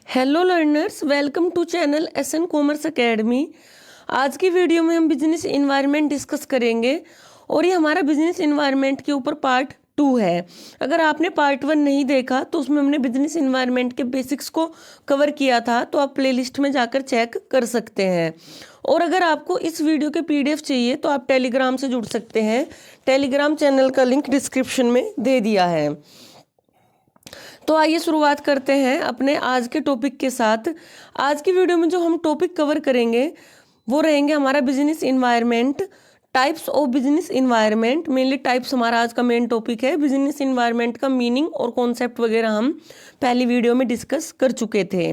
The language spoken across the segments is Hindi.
Hello learners, welcome to channel SN commerce academy. आज की वीडियो में हम बिजनेस इन्वायरमेंट डिस्कस करेंगे और ये हमारा बिजनेस इन्वायरमेंट के ऊपर पार्ट 2 है। अगर आपने पार्ट 1 नहीं देखा तो उसमें हमने बिजनेस इन्वायरमेंट के बेसिक्स को कवर किया था, तो आप प्लेलिस्ट में जाकर चेक कर सकते हैं। और अगर आपको इस वीडियो के पीडीएफ चाहिए तो आप टेलीग्राम से जुड़ सकते हैं। टेलीग्राम चैनल का लिंक डिस्क्रिप्शन में दे दिया है। तो आइए शुरुआत करते हैं अपने आज के टॉपिक के साथ। आज की वीडियो में जो हम टॉपिक कवर करेंगे वो रहेंगे हमारा business environment, types of business environment. Mainly types हमारा आज का मेन टॉपिक है। बिजनेस इन्वायरमेंट का मीनिंग और कॉन्सेप्ट वगैरह हम पहली वीडियो में डिस्कस कर चुके थे।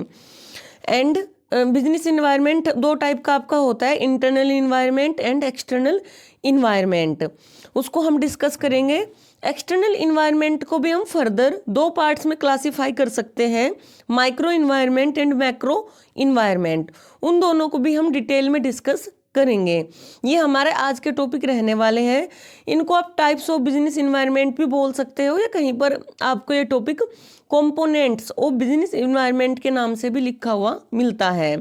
एंड बिजनेस इन्वायरमेंट दो टाइप का आपका होता है, internal environment and external environment. उसको हम डिस्कस करेंगे। एक्सटर्नल इन्वायरमेंट को भी हम फर्दर दो पार्ट्स में क्लासिफाई कर सकते हैं, micro environment and macro environment. उन दोनों को भी हम डिटेल में डिस्कस करेंगे। ये हमारे आज के टॉपिक रहने वाले हैं। इनको आप टाइप्स ऑफ बिजनेस इन्वायरमेंट भी बोल सकते हो या कहीं पर आपको ये topic components of business environment के नाम से भी लिखा हुआ मिलता है।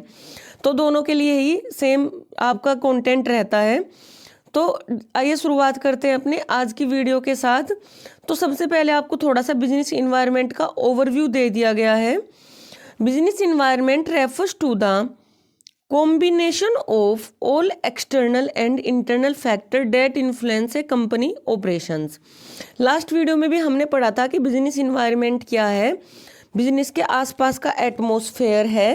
तो दोनों के लिए ही सेम आपका कंटेंट रहता है। तो आइए शुरुआत करते हैं अपने आज की वीडियो के साथ। तो सबसे पहले आपको थोड़ा सा बिजनेस इन्वायरमेंट का ओवरव्यू दे दिया गया है। Business environment refers to the combination of all external and internal factor that influence a company operations. Last video में भी हमने पढ़ा था कि बिजनेस इन्वायरमेंट क्या है। बिजनेस के आसपास का एटमॉस्फेयर है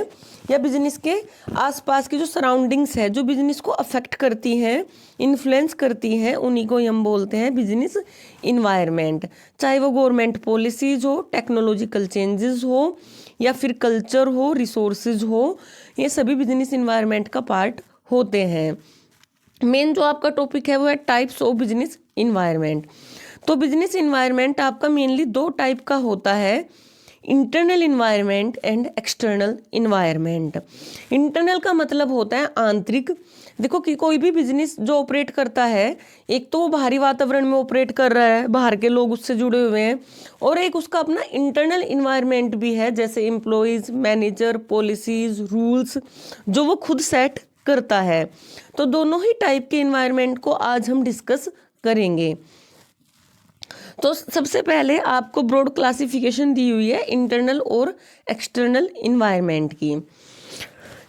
या बिजनेस के आसपास की जो सराउंडिंग्स है जो बिजनेस को अफेक्ट करती हैं, इन्फ्लुएंस करती हैं, उन्हीं को हम बोलते हैं बिजनेस इन्वायरमेंट। चाहे वो गवर्नमेंट पॉलिसीज हो, टेक्नोलॉजिकल चेंजेस हो या फिर कल्चर हो, रिसोर्सेज हो, ये सभी बिजनेस इन्वायरमेंट का पार्ट होते हैं। मेन जो आपका टॉपिक है वो है टाइप्स ऑफ बिजनेस इन्वायरमेंट। तो बिजनेस इन्वायरमेंट आपका मेनली दो टाइप का होता है, internal environment and external environment. Internal का मतलब होता है आंतरिक। देखो कि कोई भी बिजनेस जो ऑपरेट करता है, एक तो वो बाहरी वातावरण में ऑपरेट कर रहा है, बाहर के लोग उससे जुड़े हुए हैं, और एक उसका अपना इंटरनल इन्वायरमेंट भी है, जैसे एम्प्लॉयज़, मैनेजर, पॉलिसीज, रूल्स जो वो खुद सेट करता है। तो दोनों ही टाइप के इन्वायरमेंट को आज हम डिस्कस करेंगे। तो सबसे पहले आपको ब्रॉड क्लासिफिकेशन दी हुई है इंटरनल और एक्सटर्नल इन्वायरमेंट की।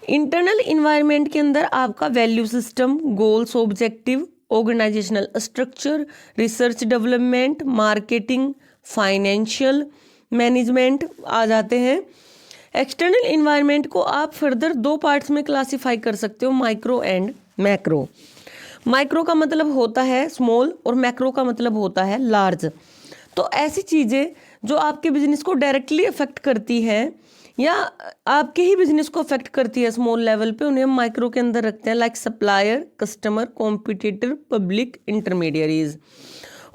इंटरनल इन्वायरमेंट के अंदर आपका value system, goals, objective, organisational structure, research development, marketing, financial management आ जाते हैं। एक्सटर्नल इन्वायरमेंट को आप फर्दर दो पार्ट्स में क्लासिफाई कर सकते हो, माइक्रो एंड मैक्रो। माइक्रो का मतलब होता है स्मॉल और मैक्रो का मतलब होता है लार्ज। तो ऐसी चीज़ें जो आपके बिजनेस को डायरेक्टली अफेक्ट करती हैं या आपके ही बिजनेस को अफेक्ट करती है स्मॉल लेवल पे, उन्हें हम माइक्रो के अंदर रखते हैं, like supplier, customer, competitor, public, intermediaries.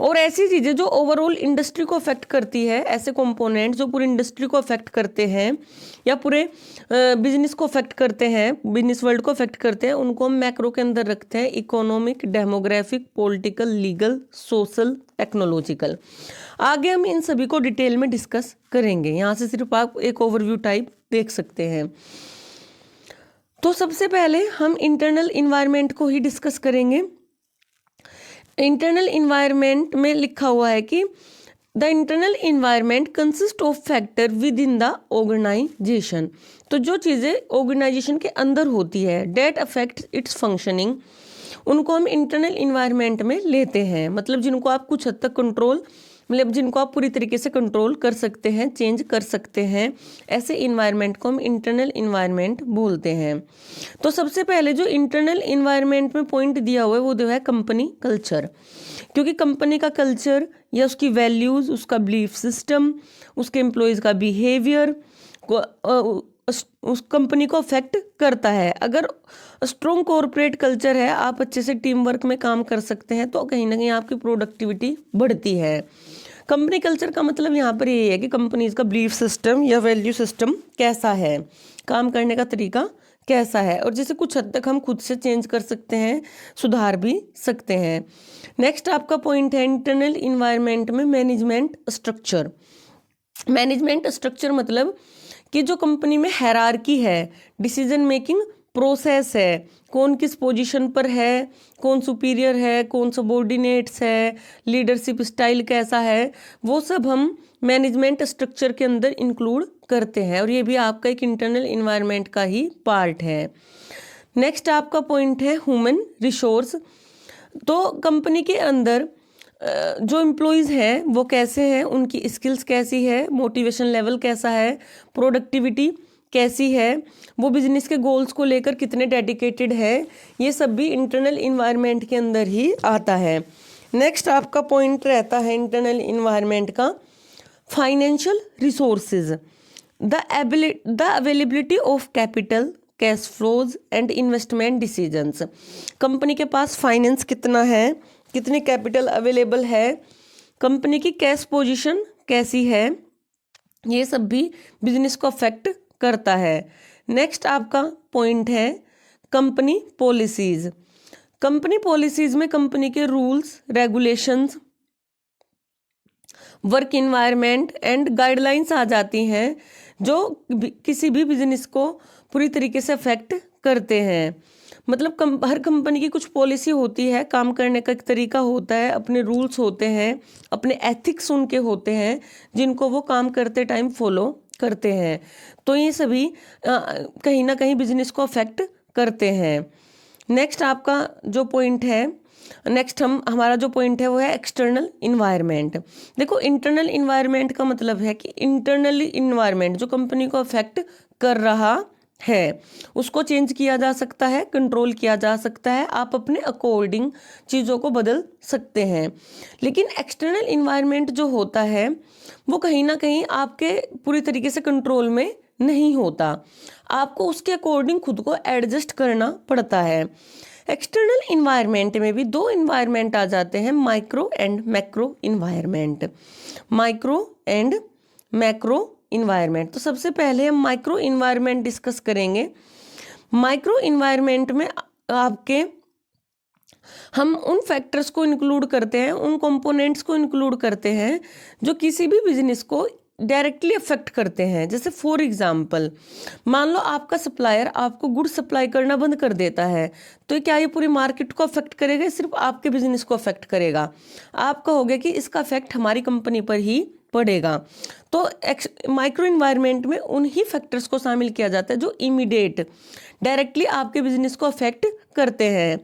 और ऐसी चीज़ें जो ओवरऑल इंडस्ट्री को अफेक्ट करती है, ऐसे कंपोनेंट्स जो पूरी इंडस्ट्री को अफेक्ट करते हैं या पूरे बिजनेस को अफेक्ट करते हैं, बिजनेस वर्ल्ड को अफेक्ट करते हैं, उनको हम मैक्रो के अंदर रखते हैं। Economic, demographic, political, legal, social, technological. आगे हम इन सभी को डिटेल में डिस्कस करेंगे। यहाँ से सिर्फ आप एक ओवरव्यू टाइप देख सकते हैं। तो सबसे पहले हम इंटरनल इन्वायरमेंट को ही डिस्कस करेंगे। इंटरनल इन्वायरमेंट में लिखा हुआ है कि the internal environment consist of factor within the organization. तो जो चीज़ें ऑर्गेनाइजेशन के अंदर होती है, डेट अफेक्ट इट्स फंक्शनिंग, उनको हम इंटरनल इन्वायरमेंट में लेते हैं। मतलब जिनको आप कुछ हद तक कंट्रोल, मतलब जिनको आप पूरी तरीके से कंट्रोल कर सकते हैं, चेंज कर सकते हैं, ऐसे इन्वायरमेंट को हम इंटरनल इन्वायरमेंट बोलते हैं। तो सबसे पहले जो इंटरनल इन्वायरमेंट में पॉइंट दिया हुआ है वो जो है कंपनी कल्चर। क्योंकि कंपनी का कल्चर या उसकी वैल्यूज़, उसका बिलीफ सिस्टम, उसके एम्प्लॉयज़ का बिहेवियर उस कंपनी को अफेक्ट करता है। अगर स्ट्रॉन्ग कॉरपोरेट कल्चर है, आप अच्छे से टीम वर्क में काम कर सकते हैं, तो कहीं ना कहीं आपकी प्रोडक्टिविटी बढ़ती है। कंपनी कल्चर का मतलब यहाँ पर ये है कि कंपनीज का बिलीफ सिस्टम या वैल्यू सिस्टम कैसा है, काम करने का तरीका कैसा है, और जिसे कुछ हद तक हम खुद से चेंज कर सकते हैं, सुधार भी सकते हैं। नेक्स्ट आपका पॉइंट है इंटरनल इन्वायरमेंट में मैनेजमेंट स्ट्रक्चर। मैनेजमेंट स्ट्रक्चर मतलब कि जो कंपनी में हायरार्की है, डिसीजन मेकिंग प्रोसेस है, कौन किस पोजीशन पर है, कौन सुपीरियर है, कौन सबॉर्डिनेट्स है, लीडरशिप स्टाइल कैसा है, वो सब हम मैनेजमेंट स्ट्रक्चर के अंदर इंक्लूड करते हैं और ये भी आपका एक इंटरनल इन्वायरमेंट का ही पार्ट है। नेक्स्ट आपका पॉइंट है ह्यूमन रिसोर्स। तो कंपनी के अंदर जो एम्प्लॉयज़ हैं वो कैसे हैं, उनकी स्किल्स कैसी है, मोटिवेशन लेवल कैसा है, प्रोडक्टिविटी कैसी है, वो बिजनेस के गोल्स को लेकर कितने डेडिकेटेड है, ये सब भी इंटरनल इन्वायरमेंट के अंदर ही आता है। नेक्स्ट आपका पॉइंट रहता है इंटरनल इन्वायरमेंट का financial resources, the availability of capital, cash flows and investment decisions. Company के पास फाइनेंस कितना है, कितनी कैपिटल अवेलेबल है, कंपनी की कैश पोजीशन कैसी है, ये सब भी बिजनेस को अफेक्ट करता है। नेक्स्ट आपका पॉइंट है कंपनी पॉलिसीज। कंपनी पॉलिसीज में कंपनी के rules, regulations, work environment and guidelines आ जाती हैं जो किसी भी बिजनेस को पूरी तरीके से अफेक्ट करते हैं। मतलब हर कंपनी की कुछ पॉलिसी होती है, काम करने का एक तरीका होता है, अपने रूल्स होते हैं, अपने एथिक्स उनके होते हैं जिनको वो काम करते टाइम फॉलो करते हैं। तो ये सभी कहीं ना कहीं बिजनेस को अफेक्ट करते हैं। नेक्स्ट आपका जो पॉइंट है, हमारा जो पॉइंट है वो है एक्सटर्नल इन्वायरमेंट। देखो इंटरनल इन्वायरमेंट का मतलब है कि इंटरनल इन्वायरमेंट जो कंपनी को अफेक्ट कर रहा है उसको चेंज किया जा सकता है, कंट्रोल किया जा सकता है, आप अपने अकॉर्डिंग चीज़ों को बदल सकते हैं। लेकिन एक्सटर्नल इन्वायरमेंट जो होता है वो कहीं ना कहीं आपके पूरी तरीके से कंट्रोल में नहीं होता, आपको उसके अकॉर्डिंग खुद को एडजस्ट करना पड़ता है। एक्सटर्नल इन्वायरमेंट में भी दो इन्वायरमेंट आ जाते हैं, micro and macro environment. Micro and macro environment. तो सबसे पहले हम माइक्रो इन्वायरमेंट डिस्कस करेंगे। माइक्रो इन्वायरमेंट में हम उन फैक्टर्स को इंक्लूड करते हैं, उन कंपोनेंट्स को इंक्लूड करते हैं जो किसी भी बिजनेस को डायरेक्टली अफेक्ट करते हैं। जैसे फॉर एग्जांपल मान लो आपका सप्लायर आपको गुड सप्लाई करना बंद कर देता है, तो क्या ये पूरी मार्केट को अफेक्ट करेगा, सिर्फ आपके बिजनेस को अफेक्ट करेगा? आप कहोगे कि इसका अफेक्ट हमारी कंपनी पर ही पड़ेगा। तो माइक्रो इन्वायरमेंट में उन्हीं फैक्टर्स को शामिल किया जाता है जो इमीडिएट डायरेक्टली आपके बिजनेस को अफेक्ट करते हैं।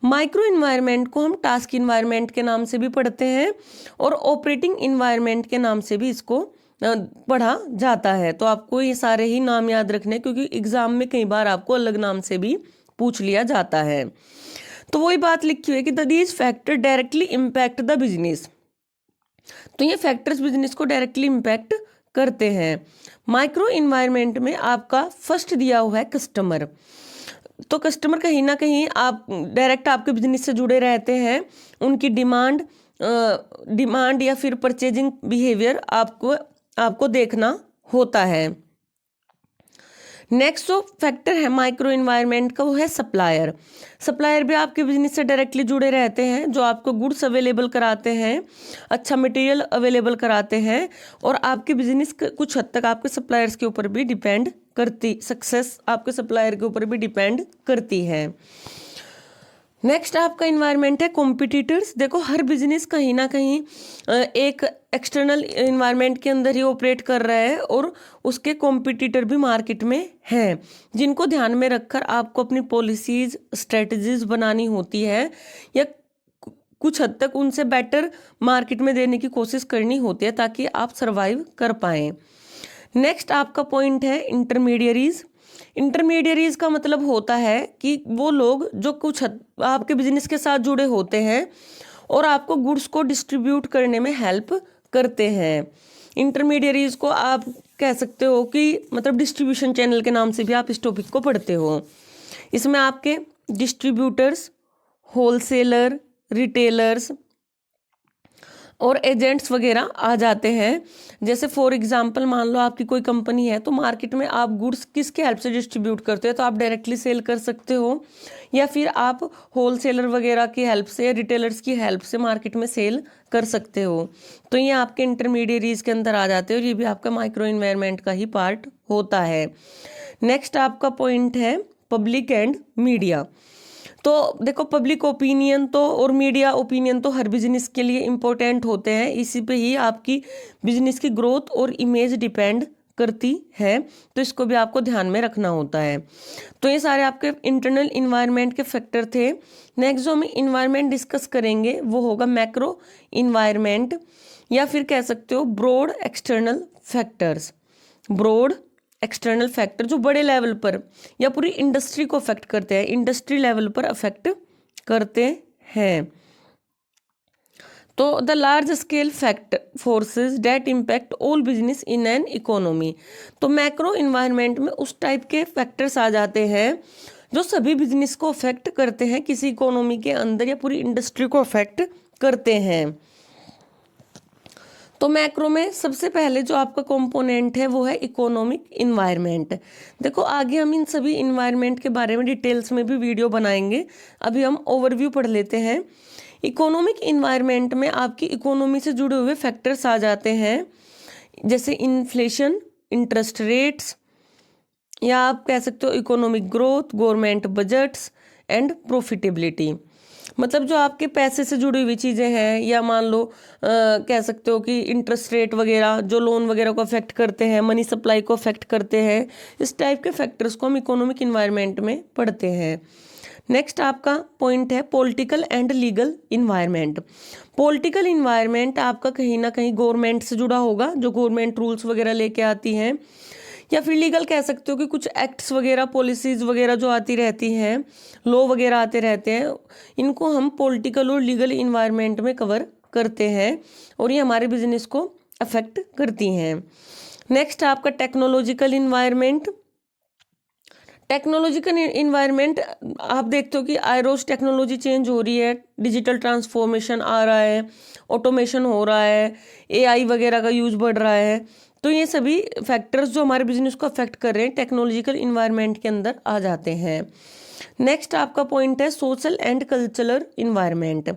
माइक्रो इन्वायरमेंट को हम टास्क इन्वायरमेंट के नाम से भी पढ़ते हैं और ऑपरेटिंग इन्वायरमेंट के नाम से भी इसको पढ़ा जाता है। तो आपको ये सारे ही नाम याद रखने, क्योंकि एग्जाम में कई बार आपको अलग नाम से भी पूछ लिया जाता है। तो वही बात लिखी हुई है कि these factor directly impact the business. तो ये फैक्टर्स बिजनेस को डायरेक्टली इम्पैक्ट करते हैं। माइक्रो इन्वायरमेंट में आपका फर्स्ट दिया हुआ है कस्टमर। तो कस्टमर कहीं ना कहीं आप डायरेक्ट आपके बिजनेस से जुड़े रहते हैं, उनकी डिमांड या फिर परचेजिंग बिहेवियर आपको देखना होता है। नेक्स्ट जो फैक्टर है माइक्रो इन्वायरमेंट का वो है सप्लायर। सप्लायर भी आपके बिजनेस से डायरेक्टली जुड़े रहते हैं, जो आपको गुड्स अवेलेबल कराते हैं, अच्छा मटेरियल अवेलेबल कराते हैं और आपके बिजनेस कुछ हद तक आपके सप्लायर्स के ऊपर भी डिपेंड करती, सक्सेस आपके सप्लायर के ऊपर भी डिपेंड करती है। नेक्स्ट आपका इन्वायरमेंट है कॉम्पिटिटर्स। देखो हर बिजनेस कहीं ना कहीं एक एक्सटर्नल इन्वायरमेंट के अंदर ही ऑपरेट कर रहा है और उसके कॉम्पिटिटर भी मार्केट में हैं, जिनको ध्यान में रखकर आपको अपनी पॉलिसीज स्ट्रेटजीज बनानी होती है या कुछ हद तक उनसे बेटर मार्केट में देने की कोशिश करनी होती है ताकि आप सर्वाइव कर पाएँ। नेक्स्ट आपका पॉइंट है इंटरमीडियरीज। इंटरमीडियरीज का मतलब होता है कि वो लोग जो कुछ आपके बिजनेस के साथ जुड़े होते हैं और आपको गुड्स को डिस्ट्रीब्यूट करने में हेल्प करते हैं। इंटरमीडियरीज को आप कह सकते हो कि मतलब डिस्ट्रीब्यूशन चैनल के नाम से भी आप इस टॉपिक को पढ़ते हो। इसमें आपके डिस्ट्रीब्यूटर्स, होलसेलर, रिटेलर्स और एजेंट्स वगैरह आ जाते हैं। जैसे फॉर एग्जांपल मान लो आपकी कोई कंपनी है तो मार्केट में आप गुड्स किसके हेल्प से डिस्ट्रीब्यूट करते हो, तो आप डायरेक्टली सेल कर सकते हो या फिर आप होलसेलर वगैरह की हेल्प से, रिटेलर्स की हेल्प से मार्केट में सेल कर सकते हो। तो ये आपके इंटरमीडियरीज के अंदर आ जाते हैं और ये भी आपका माइक्रो इन्वायरमेंट का ही पार्ट होता है। नेक्स्ट आपका पॉइंट है पब्लिक एंड मीडिया। तो देखो पब्लिक ओपिनियन तो और मीडिया ओपिनियन तो हर बिजनेस के लिए इम्पोर्टेंट होते हैं, इसी पे ही आपकी बिजनेस की ग्रोथ और इमेज डिपेंड करती है, तो इसको भी आपको ध्यान में रखना होता है। तो ये सारे आपके इंटरनल इन्वायरमेंट के फैक्टर थे। नेक्स्ट जो हम इन्वायरमेंट डिस्कस करेंगे वो होगा मैक्रो इन्वायरमेंट, या फिर कह सकते हो broad external factors. Broad external factor जो बड़े लेवल पर या पूरी इंडस्ट्री को अफेक्ट करते हैं, इंडस्ट्री लेवल पर अफेक्ट करते हैं। तो the large scale fact forces that impact all business in an economy. तो मैक्रो इन्वायरमेंट में उस टाइप के फैक्टर्स आ जाते हैं जो सभी बिजनेस को अफेक्ट करते हैं, किसी इकोनॉमी के अंदर या पूरी इंडस्ट्री को अफेक्ट करते हैं। तो मैक्रो में सबसे पहले जो आपका कंपोनेंट है वो है इकोनॉमिक इन्वायरमेंट। देखो आगे हम इन सभी इन्वायरमेंट के बारे में डिटेल्स में भी वीडियो बनाएंगे, अभी हम ओवरव्यू पढ़ लेते हैं। इकोनॉमिक इन्वायरमेंट में आपकी इकोनॉमी से जुड़े हुए फैक्टर्स आ जाते हैं, जैसे इन्फ्लेशन, इंटरेस्ट रेट्स, या आप कह सकते हो economic growth, government budgets and profitability. मतलब जो आपके पैसे से जुड़ी हुई चीज़ें हैं, या मान लो कह सकते हो कि इंटरेस्ट रेट वगैरह जो लोन वगैरह को अफेक्ट करते हैं, मनी सप्लाई को अफेक्ट करते हैं, इस टाइप के फैक्टर्स को हम इकोनॉमिक इन्वायरमेंट में पढ़ते हैं। नेक्स्ट आपका पॉइंट है political and legal environment. Political environment आपका कहीं ना कहीं गवर्नमेंट से जुड़ा होगा, जो गवर्नमेंट रूल्स वगैरह लेके आती हैं, या फिर लीगल कह सकते हो कि कुछ एक्ट्स वगैरह, पॉलिसीज़ वगैरह जो आती रहती हैं, लॉ वगैरह आते रहते हैं, इनको हम पॉलिटिकल और लीगल इन्वायरमेंट में कवर करते हैं और ये हमारे बिजनेस को अफेक्ट करती हैं। नेक्स्ट आपका टेक्नोलॉजिकल इन्वायरमेंट। टेक्नोलॉजिकल इन्वायरमेंट आप देखते हो कि आयरोस टेक्नोलॉजी चेंज हो रही है, डिजिटल ट्रांसफॉर्मेशन आ रहा है, ऑटोमेशन हो रहा है, एआई वगैरह का यूज बढ़ रहा है, तो ये सभी फैक्टर्स जो हमारे बिजनेस को अफेक्ट कर रहे हैं टेक्नोलॉजिकल इन्वायरमेंट के अंदर आ जाते हैं। नेक्स्ट आपका पॉइंट है सोशल एंड कल्चरल इन्वायरमेंट।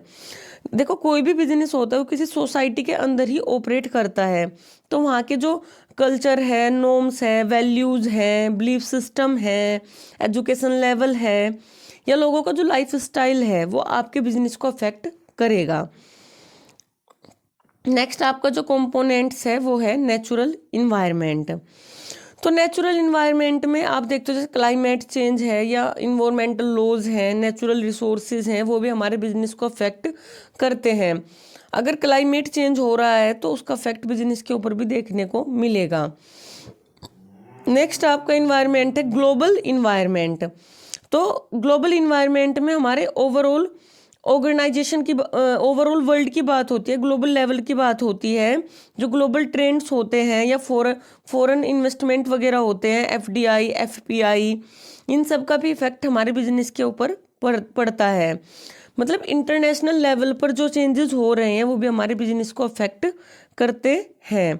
देखो कोई भी बिजनेस होता है वो किसी सोसाइटी के अंदर ही ऑपरेट करता है, तो वहाँ के जो कल्चर है, नॉर्म्स है, वैल्यूज़ हैं, बिलीफ सिस्टम है, एजुकेशन लेवल है, या लोगों का जो लाइफ स्टाइल है वो आपके बिजनेस को अफेक्ट करेगा। नेक्स्ट आपका जो कंपोनेंट्स है वो है नेचुरल इन्वायरमेंट। तो नेचुरल इन्वायरमेंट में आप देखते हो जैसे क्लाइमेट चेंज है, या इन्वायरमेंटल लॉज हैं, नेचुरल रिसोर्सेज हैं, वो भी हमारे बिजनेस को अफेक्ट करते हैं। अगर क्लाइमेट चेंज हो रहा है तो उसका अफेक्ट बिजनेस के ऊपर भी देखने को मिलेगा। नेक्स्ट आपका इन्वायरमेंट है ग्लोबल इन्वायरमेंट। तो ग्लोबल इन्वायरमेंट में हमारे ओवरऑल ऑर्गेनाइजेशन की, ओवरऑल वर्ल्ड की बात होती है, ग्लोबल लेवल की बात होती है। जो ग्लोबल ट्रेंड्स होते हैं या फॉरेन इन्वेस्टमेंट वगैरह होते हैं, एफडीआई, एफपीआई, इन सब का भी इफेक्ट हमारे बिजनेस के ऊपर पड़ता है। मतलब इंटरनेशनल लेवल पर जो चेंजेस हो रहे हैं वो भी हमारे बिजनेस को अफेक्ट करते हैं।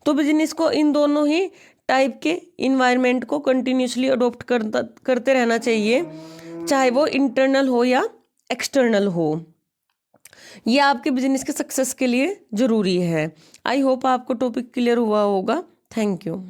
तो बिजनेस को इन दोनों ही टाइप के इन्वायरमेंट को कंटिन्यूसली अडोप्ट करते रहना चाहिए, चाहे वो इंटरनल हो या एक्सटर्नल हो। ये आपके बिजनेस के सक्सेस के लिए ज़रूरी है। आई होप आपको टॉपिक क्लियर हुआ होगा। Thank you.